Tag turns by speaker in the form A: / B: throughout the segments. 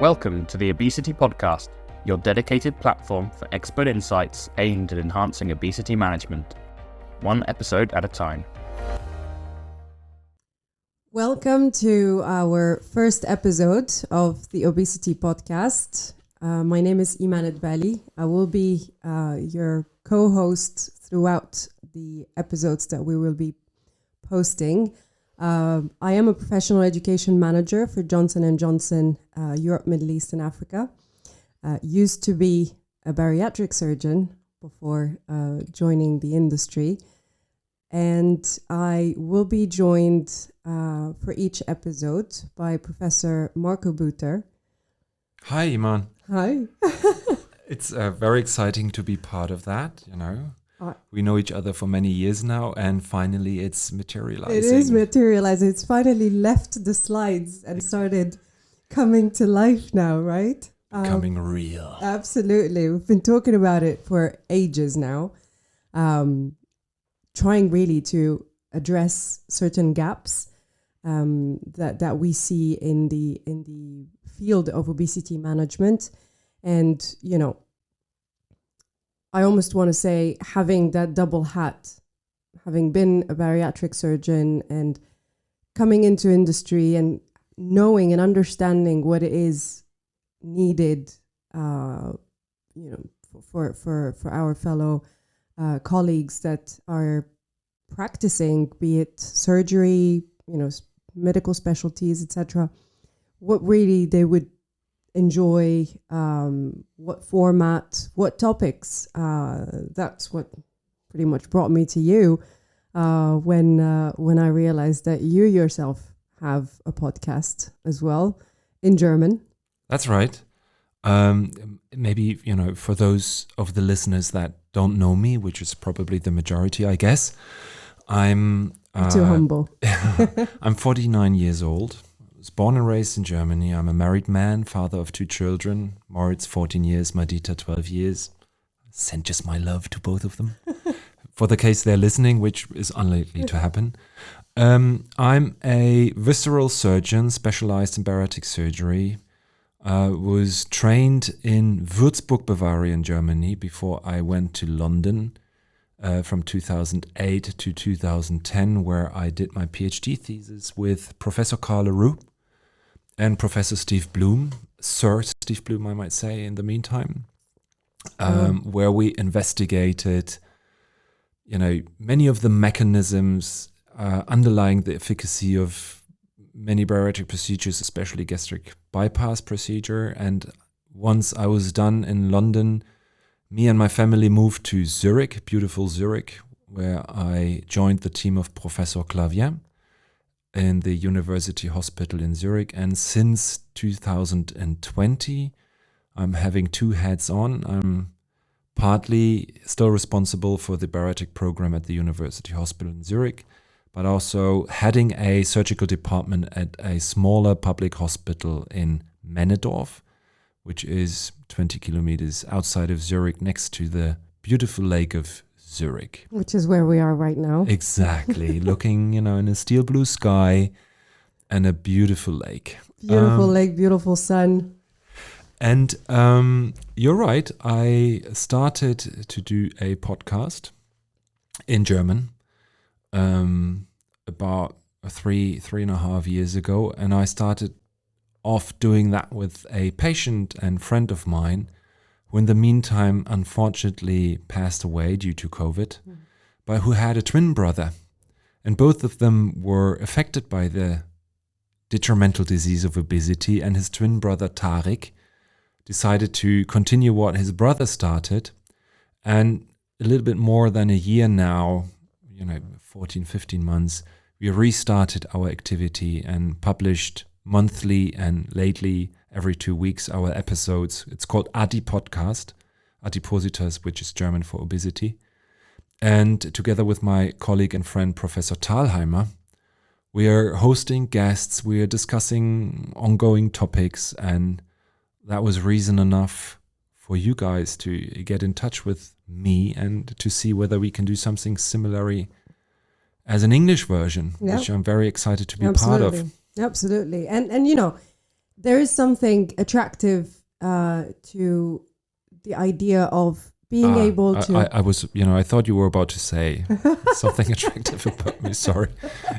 A: Welcome to the Obesity Podcast, your dedicated platform for expert insights aimed at enhancing obesity management, one episode at a time.
B: Welcome to our first episode of the Obesity Podcast. My name is Imane Eddbali. I will be your co-host throughout the episodes that we will be posting. I am a professional education manager for Johnson & Johnson, Europe, Middle East and Africa. Used to be a bariatric surgeon before joining the industry. And I will be joined for each episode by Professor Marco Bueter.
C: Hi, Imane.
B: Hi.
C: It's very exciting to be part of that, you know. We know each other for many years now, and finally it's materializing.
B: It is materializing. It's finally left the slides and started coming to life now, right?
C: Becoming real.
B: Absolutely. We've been talking about it for ages now, trying really to address certain gaps that we see in the field of obesity management. And, you know, I almost want to say having that double hat, having been a bariatric surgeon and coming into industry and knowing and understanding what it is needed, for our fellow colleagues that are practicing, be it surgery, medical specialties, etc. What really they would enjoy, what format, what topics. That's what pretty much brought me to you when I realized that you yourself have a podcast as well in German.
C: That's right. Maybe, for those of the listeners that don't know me, which is probably the majority, I guess, I'm
B: too humble.
C: I'm 49 years old. I was born and raised in Germany. I'm a married man, father of 2 children. Moritz, 14 years, Madita, 12 years. Send just my love to both of them. For the case they're listening, which is unlikely to happen. I'm a visceral surgeon specialized in bariatric surgery. Was trained in Würzburg, Bavaria in Germany before I went to London from 2008 to 2010, where I did my PhD thesis with Professor Carl LaRue and Professor Steve Bloom, Sir Steve Bloom, I might say, in the meantime, where we investigated, many of the mechanisms underlying the efficacy of many bariatric procedures, especially gastric bypass procedure. And once I was done in London, me and my family moved to Zurich, beautiful Zurich, where I joined the team of Professor Clavier in the University Hospital in Zurich. And since 2020, I'm having 2 hats on. I'm partly still responsible for the bariatric program at the University Hospital in Zurich, but also heading a surgical department at a smaller public hospital in Männedorf, which is 20 kilometers outside of Zurich, next to the beautiful lake of Zurich.
B: Which is where we are right now.
C: Exactly. Looking, in a steel blue sky and a beautiful lake.
B: Beautiful lake, beautiful sun.
C: And you're right. I started to do a podcast in German about 3.5 years ago, and I started off doing that with a patient and friend of mine who in the meantime unfortunately passed away due to COVID, but who had a twin brother, and both of them were affected by the detrimental disease of obesity, and his twin brother Tariq decided to continue what his brother started, and a little bit more than a year now, 14, 15 months, we restarted our activity and published monthly and lately every 2 weeks our episodes. It's called Adi Podcast, Adipositas, which is German for obesity. And together with my colleague and friend, Professor Thalheimer, we are hosting guests, we are discussing ongoing topics, and that was reason enough for you guys to get in touch with me and to see whether we can do something similar as an English version, which I'm very excited to be part of.
B: Absolutely. And there is something attractive to the idea of being able to.
C: I was, I thought you were about to say something attractive about me. Sorry.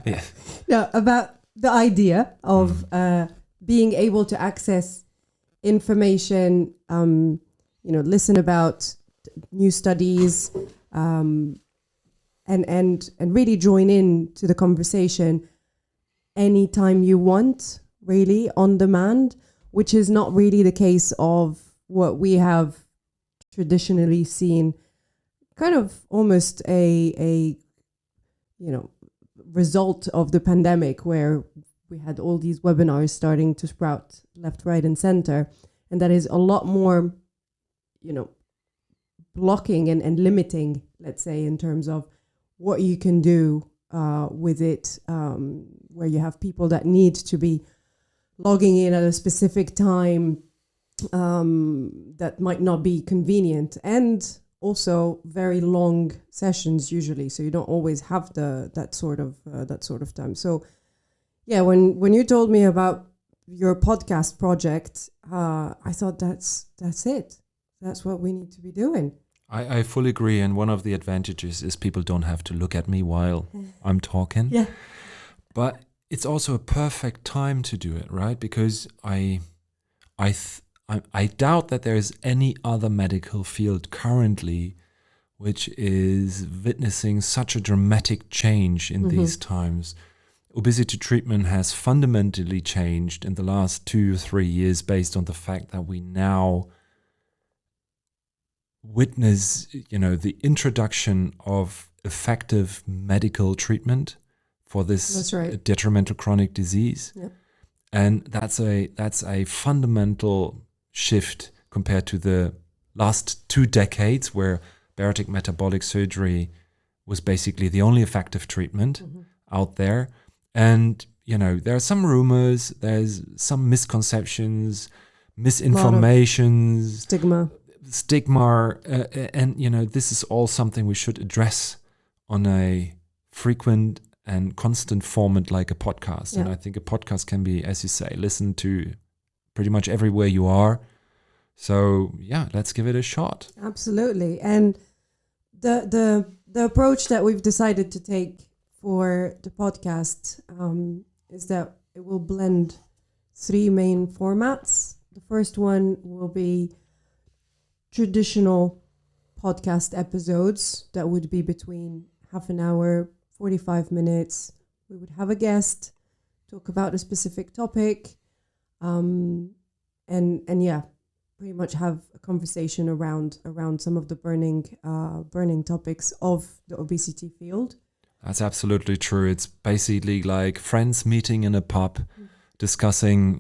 C: Yeah.
B: No, about the idea of being able to access information, listen about new studies, and really join in to the conversation anytime you want, really on demand, which is not really the case of what we have traditionally seen, kind of almost a result of the pandemic, where we had all these webinars starting to sprout left, right, and center, and that is a lot more, blocking and limiting, let's say, in terms of what you can do with it, where you have people that need to be logging in at a specific time that might not be convenient, and also very long sessions usually, so you don't always have that sort of time. So yeah, when you told me about your podcast project, I thought that's it. That's what we need to be doing.
C: I fully agree, and one of the advantages is people don't have to look at me while I'm talking.
B: Yeah.
C: But it's also a perfect time to do it, right? Because I doubt that there is any other medical field currently which is witnessing such a dramatic change in these times. Obesity treatment has fundamentally changed in the last 2 or 3 years based on the fact that we now witness, the introduction of effective medical treatment for this detrimental chronic disease. Yep. And that's a fundamental shift compared to the last 2 decades, where bariatric metabolic surgery was basically the only effective treatment out there. And, there are some rumors, there's some misconceptions, misinformations, stigma, and this is all something we should address on a frequent and constant format like a podcast. Yeah. And I think a podcast can be, as you say, listened to pretty much everywhere you are. So yeah, let's give it a shot.
B: Absolutely. And the approach that we've decided to take for the podcast is that it will blend 3 main formats. The first one will be traditional podcast episodes that would be between half an hour, 45 minutes. We would have a guest, talk about a specific topic, and pretty much have a conversation around some of the burning topics of the obesity field.
C: That's absolutely true. It's basically like friends meeting in a pub, discussing,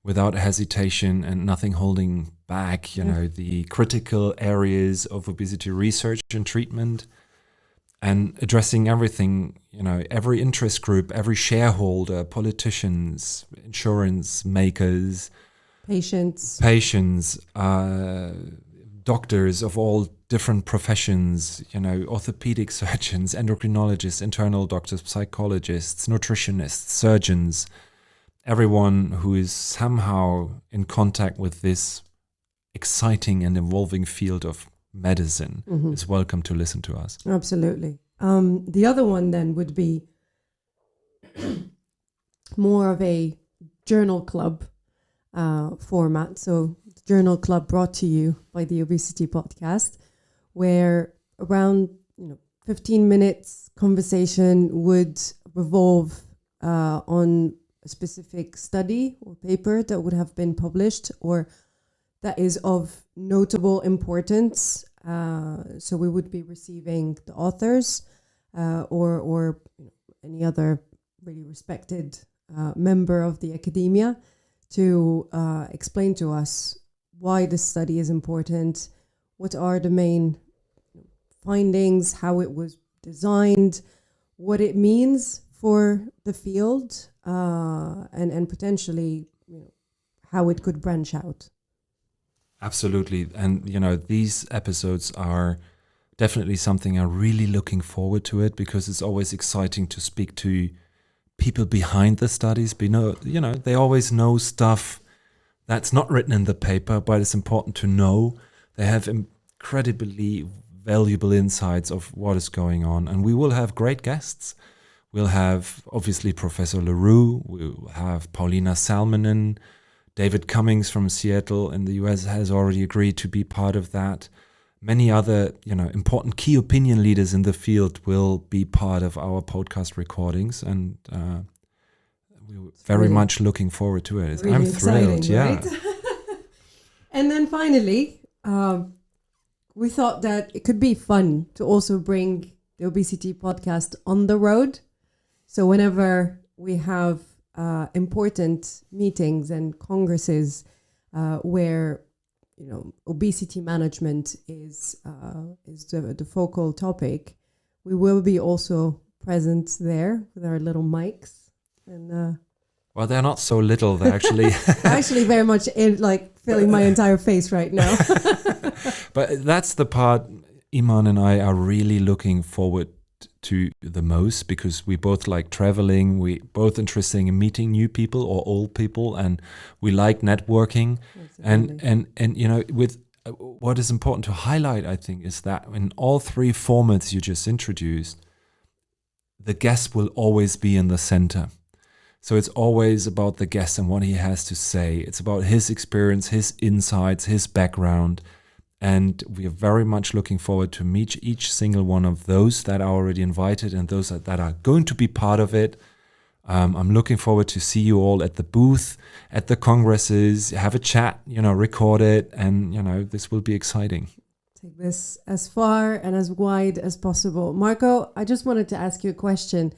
C: without hesitation and nothing holding back, the critical areas of obesity research and treatment, and addressing everything, every interest group, every shareholder, politicians, insurance makers, patients, doctors of all different professions, orthopedic surgeons, endocrinologists, internal doctors, psychologists, nutritionists, surgeons, everyone who is somehow in contact with this exciting and evolving field of medicine is welcome to listen to us.
B: Absolutely. The other one then would be more of a journal club format. So the journal club brought to you by the Obesity Podcast, where around 15 minutes conversation would revolve on a specific study or paper that would have been published or that is of notable importance. So we would be receiving the authors or any other really respected member of the academia to explain to us why this study is important, what are the main findings, how it was designed, what it means for the field, and potentially how it could branch out.
C: Absolutely. And, these episodes are definitely something I'm really looking forward to it, because it's always exciting to speak to people behind the studies. They always know stuff that's not written in the paper, but it's important to know. They have incredibly valuable insights of what is going on. And we will have great guests. We'll have, obviously, Professor LaRue. We'll have Paulina Salminen. David Cummings from Seattle in the US has already agreed to be part of that. Many other, important key opinion leaders in the field will be part of our podcast recordings. And we're very much looking forward to it.
B: Really
C: I'm thrilled. Yeah.
B: Right? And then finally, we thought that it could be fun to also bring the Obesity Podcast on the road. So whenever we have important meetings and congresses where obesity management is the focal topic, we will be also present there with our little mics. And
C: well, they're not so little. They're actually
B: actually very much filling my entire face right now.
C: But that's the part Imane and I are really looking forward to the most, because we both like traveling, we both interested in meeting new people or old people, and we like networking. Absolutely. And with what is important to highlight, I think, is that in all three formats you just introduced, the guest will always be in the center. So it's always about the guest and what he has to say. It's about his experience, his insights, his background. And we are very much looking forward to meet each single one of those that are already invited and those that are going to be part of it. I'm looking forward to see you all at the booth, at the congresses, have a chat, record it, and, this will be exciting.
B: Take this as far and as wide as possible. Marco, I just wanted to ask you a question.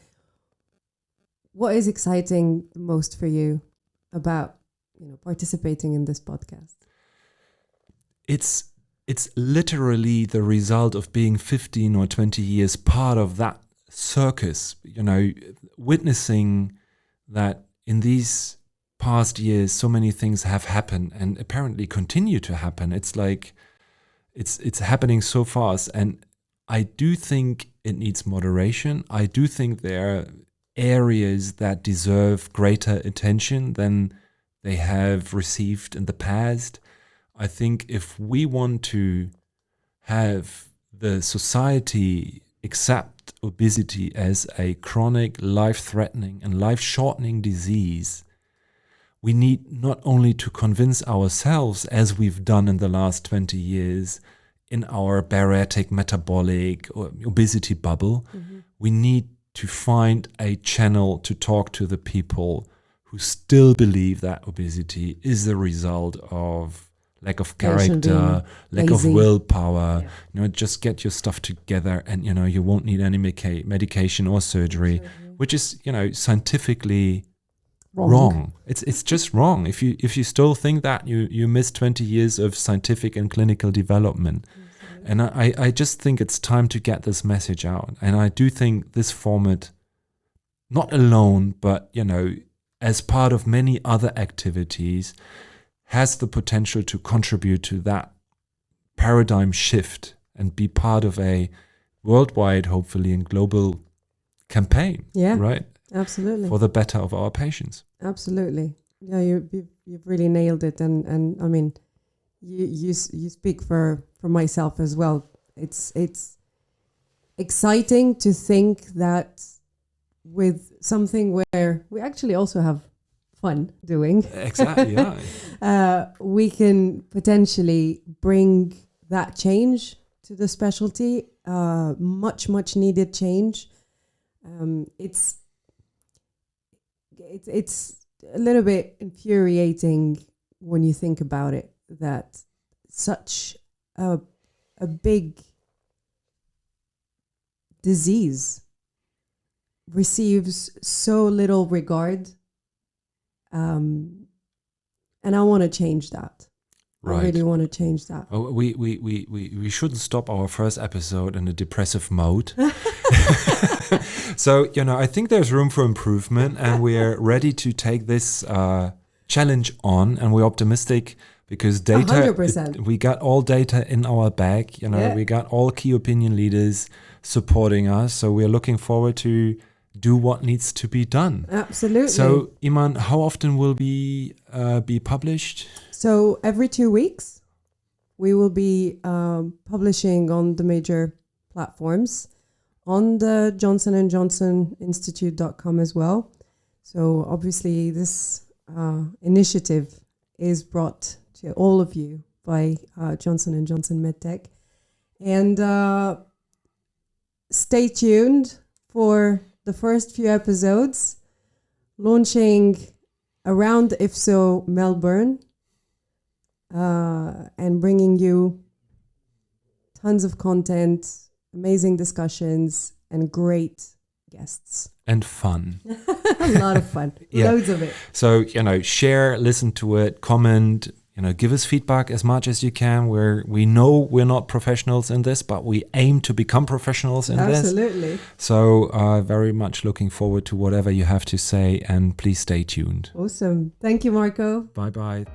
B: What is exciting the most for you about, participating in this podcast?
C: It's literally the result of being 15 or 20 years part of that circus, witnessing that in these past years, so many things have happened and apparently continue to happen. It's like, it's happening so fast. And I do think it needs moderation. I do think there are areas that deserve greater attention than they have received in the past. I think if we want to have the society accept obesity as a chronic, life-threatening and life-shortening disease, we need not only to convince ourselves, as we've done in the last 20 years in our bariatric, metabolic, or obesity bubble, we need to find a channel to talk to the people who still believe that obesity is the result of lack of character, lack of willpower. Just get your stuff together, and you won't need any medication or surgery, which is scientifically wrong. It's just wrong. If you still think that, you miss 20 years of scientific and clinical development. And I just think it's time to get this message out. And I do think this format, not alone, but as part of many other activities, has the potential to contribute to that paradigm shift and be part of a worldwide, hopefully, and global campaign. Yeah, right.
B: Absolutely.
C: For the better of our patients.
B: Absolutely. Yeah, you've really nailed it, and I mean, you speak for myself as well. It's exciting to think that with something where we actually also have fun doing.
C: Exactly, yeah.
B: We can potentially bring that change to the specialty, much needed change. It's a little bit infuriating when you think about it, that such a big disease receives so little regard. And I want to change that. Right. I really want to change that.
C: Oh, we shouldn't stop our first episode in a depressive mode. So, I think there's room for improvement, and we're ready to take this challenge on, and we're optimistic because data,
B: 100%.
C: We got all data in our bag. We got all key opinion leaders supporting us. So we're looking forward to do what needs to be done.
B: Absolutely.
C: So, Imane, how often will we be published?
B: So every 2 weeks, we will be publishing on the major platforms, on the JnJMedTech.com as well. So obviously this initiative is brought to all of you by JnJM MedTech. And stay tuned for the first few episodes, launching around IFSO Melbourne, and bringing you tons of content, amazing discussions, and great guests.
C: And fun.
B: A lot of fun.
C: Yeah.
B: Loads of it.
C: So, share, listen to it, comment, give us feedback as much as you can. We know we're not professionals in this, but we aim to become professionals in this.
B: Absolutely.
C: So very much looking forward to whatever you have to say, and please stay tuned.
B: Awesome. Thank you, Marco.
C: Bye-bye.